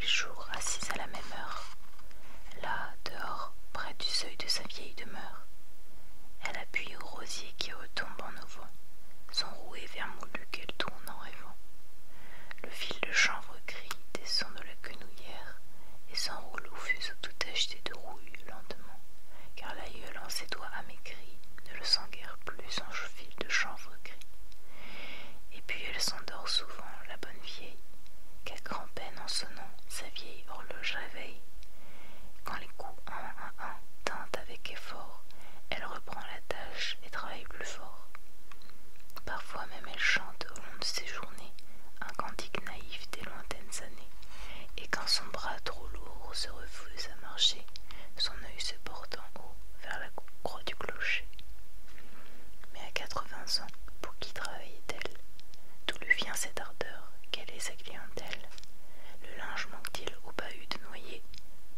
jour, assise à la même heure, là, dehors, près du seuil de sa vieille demeure. Elle appuie au rosier qui retombe en auvent, son rouet vermoulu qu'elle tourne en rêvant. Le fil de chanvre gris descend de la quenouillère et s'enroule au fuseau tout tacheté de rouille lentement, car l'aïeul en ses doigts amaigris ne le sent guère plus son fil de chanvre gris. Et puis elle s'endort souvent, la bonne vieille, qu'à grand-peine en sonnant, sa vieille horloge réveille. Quand les coups un tintent avec effort, elle reprend la tâche et travaille plus fort. Parfois même elle chante au long de ses journées un cantique naïf des lointaines années, et quand son bras trop lourd se refuse à marcher, son œil se porte en haut vers la croix du clocher. Mais à 80 ans, pour qui travaillait-elle? D'où lui vient cette ardeur? Quelle est sa clientèle? Le linge manque-t-il au bahut de noyer,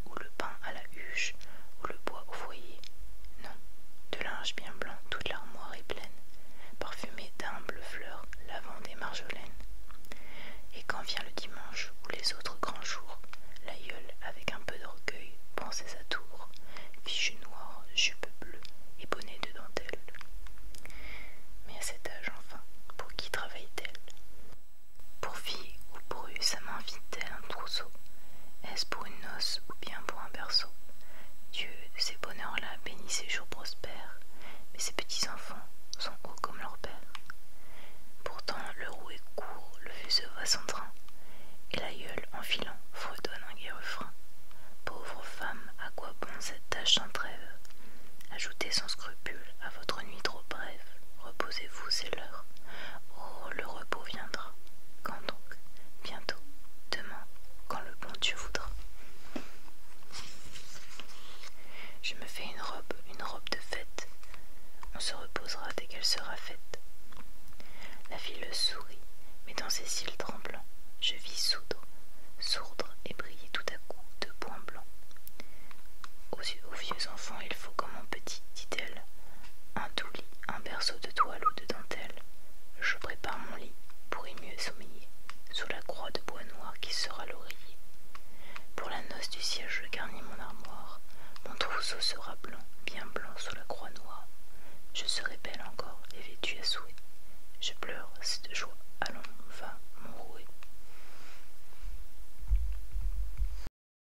ou le pain à la huche, ou le bois au foyer? Non, de linge bien blanc toute l'armoire est pleine, parfumée d'humbles fleurs lavant des marjolaines. Et quand vient le dimanche ou les autres grands jours, l'aïeul, avec un peu d'orgueil, prend ses atours, fichu noir, jupe bleue et bonnet de dentelle. Mais à cet âge enfin, pour qui travaille-t-elle? Pour fille ou pour sa main vide-t-elle un trousseau? Est-ce pour une noce ou bien pour un berceau? Dieu de ces bonheurs-là bénit ses jours prospères, mais ses petits-enfants sont hauts comme leur père. Pourtant le rouet court, le fuseau va son train, et l'aïeul, en filant, fredonne un gai refrain. Pauvre femme, à quoi bon cette tâche sans trêve? Ajoutez sans scrupule à votre nuit trop brève. Reposez-vous, c'est l'heure. Oh, le repos viendra. Quand donc? Bientôt, demain, quand le bon Dieu voudra. Je me fais une robe de fête. On se reposera dès qu'elle sera faite. La fille le sourit, mais dans ses cils tremblants, je vis sourdre et briller tout à coup de points blancs. Aux vieux enfants, il faut comme mon petit, dit-elle, un doux lit, un berceau de toile ou de dentelle. Je prépare mon lit pour y mieux sommeiller, sous la croix de bois noir qui sera l'oreiller. Pour la noce du ciel, je garnis mon armoire, mon trousseau sera blanc, bien blanc sous la croix noire. Je serai belle encore et vêtue à souhait. Je pleure, c'est de joie. Allons, va, mon rouet.